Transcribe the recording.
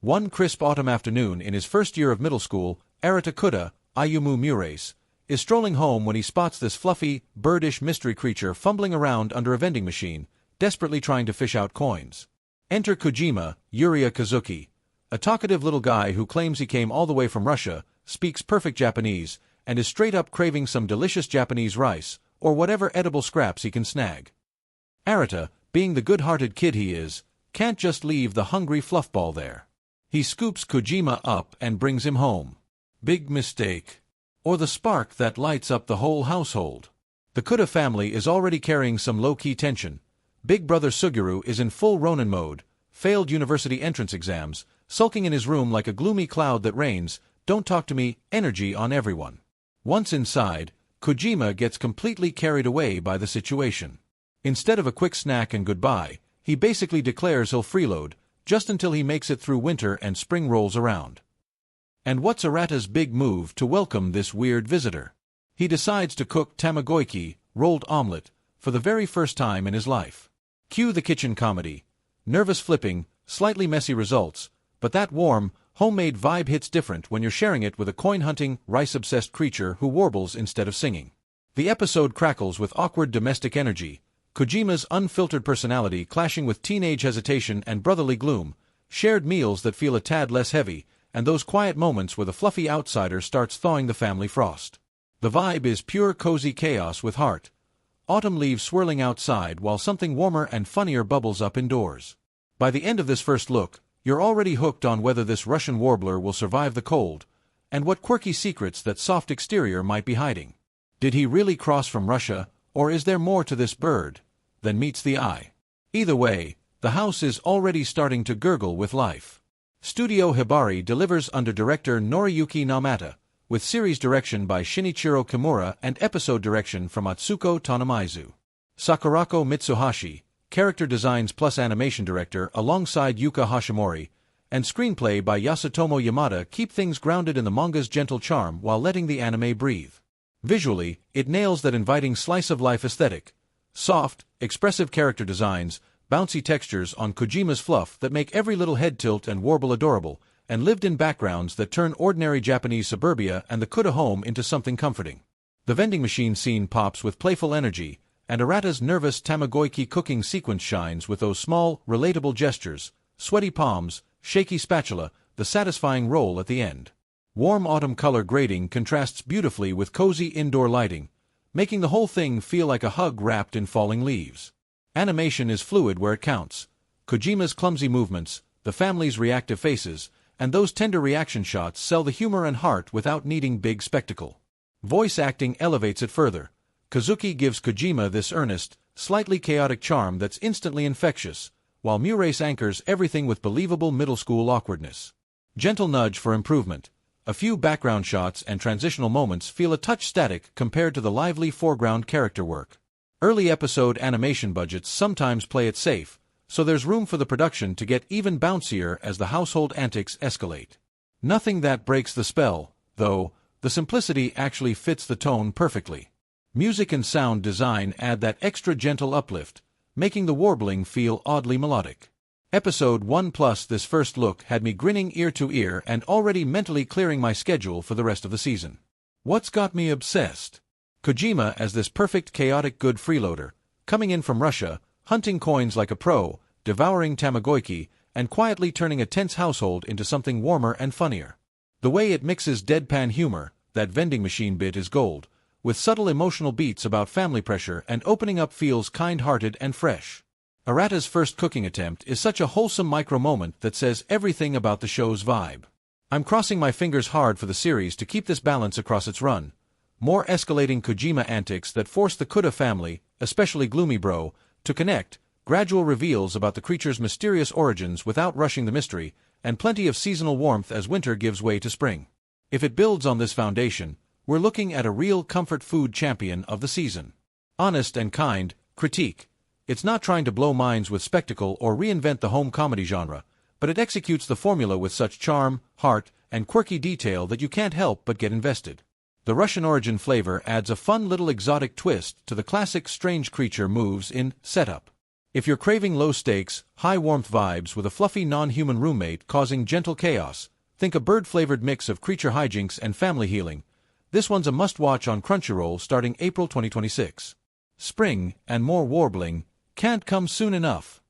One crisp autumn afternoon in his first year of middle school, Arata Kouda, Ayumu Murace, is strolling home when he spots this fluffy, birdish mystery creature fumbling around under a vending machine, desperately trying to fish out coins. Enter Kujima Utaeba, a talkative little guy who claims he came all the way from Russia, speaks perfect Japanese, and is straight up craving some delicious Japanese rice, or whatever edible scraps he can snag. Arata, being the good-hearted kid he is, can't just leave the hungry fluffball there. He scoops Kujima up and brings him home. Big mistake. Or the spark that lights up the whole household. The Kouda family is already carrying some low-key tension. Big brother Suguru is in full ronin mode, failed university entrance exams, sulking in his room like a gloomy cloud that rains, don't talk to me, energy on everyone. Once inside, Kujima gets completely carried away by the situation. Instead of a quick snack and goodbye, he basically declares he'll freeload, just until he makes it through winter and spring rolls around. And what's Arata's big move to welcome this weird visitor? He decides to cook tamagoyaki, rolled omelet, for the very first time in his life. Cue the kitchen comedy. Nervous flipping, slightly messy results, but that warm, homemade vibe hits different when you're sharing it with a coin-hunting, rice-obsessed creature who warbles instead of singing. The episode crackles with awkward domestic energy, Kojima's unfiltered personality clashing with teenage hesitation and brotherly gloom, shared meals that feel a tad less heavy, and those quiet moments where the fluffy outsider starts thawing the family frost. The vibe is pure cozy chaos with heart. Autumn leaves swirling outside while something warmer and funnier bubbles up indoors. By the end of this first look, you're already hooked on whether this Russian warbler will survive the cold, and what quirky secrets that soft exterior might be hiding. Did he really cross from Russia, or is there more to this bird than meets the eye? Either way, the house is already starting to gurgle with life. Studio Hibari delivers under director Noriyuki Namata, with series direction by Shinichiro Kimura and episode direction from Atsuko Tanamizu. Sakurako Mitsuhashi, character designs plus animation director alongside Yuka Hashimori, and screenplay by Yasutomo Yamada keep things grounded in the manga's gentle charm while letting the anime breathe. Visually, it nails that inviting slice-of-life aesthetic. Soft, expressive character designs, bouncy textures on Kojima's fluff that make every little head tilt and warble adorable, and lived-in backgrounds that turn ordinary Japanese suburbia and the Kouda home into something comforting. The vending machine scene pops with playful energy, and Arata's nervous tamagoyaki cooking sequence shines with those small, relatable gestures, sweaty palms, shaky spatula, the satisfying roll at the end. Warm autumn color grading contrasts beautifully with cozy indoor lighting, making the whole thing feel like a hug wrapped in falling leaves. Animation is fluid where it counts. Kojima's clumsy movements, the family's reactive faces, and those tender reaction shots sell the humor and heart without needing big spectacle. Voice acting elevates it further. Kazuki gives Kojima this earnest, slightly chaotic charm that's instantly infectious, while Murace anchors everything with believable middle school awkwardness. Gentle nudge for improvement. A few background shots and transitional moments feel a touch static compared to the lively foreground character work. Early episode animation budgets sometimes play it safe, so there's room for the production to get even bouncier as the household antics escalate. Nothing that breaks the spell, though. The simplicity actually fits the tone perfectly. Music and sound design add that extra gentle uplift, making the warbling feel oddly melodic. Episode 1 plus this first look had me grinning ear to ear and already mentally clearing my schedule for the rest of the season. What's got me obsessed? Kojima as this perfect chaotic good freeloader, coming in from Russia, hunting coins like a pro, devouring tamagoyaki, and quietly turning a tense household into something warmer and funnier. The way it mixes deadpan humor, that vending machine bit is gold, with subtle emotional beats about family pressure and opening up feels kind-hearted and fresh. Arata's first cooking attempt is such a wholesome micro-moment that says everything about the show's vibe. I'm crossing my fingers hard for the series to keep this balance across its run. More escalating Kojima antics that force the Kouda family, especially Gloomy Bro, to connect, gradual reveals about the creature's mysterious origins without rushing the mystery, and plenty of seasonal warmth as winter gives way to spring. If it builds on this foundation, we're looking at a real comfort food champion of the season. Honest and kind, critique. It's not trying to blow minds with spectacle or reinvent the home comedy genre, but it executes the formula with such charm, heart, and quirky detail that you can't help but get invested. The Russian origin flavor adds a fun little exotic twist to the classic strange creature moves in setup. If you're craving low-stakes, high-warmth vibes with a fluffy non-human roommate causing gentle chaos, think a bird-flavored mix of creature hijinks and family healing. This one's a must-watch on Crunchyroll starting April 2026. Spring, and more warbling, can't come soon enough.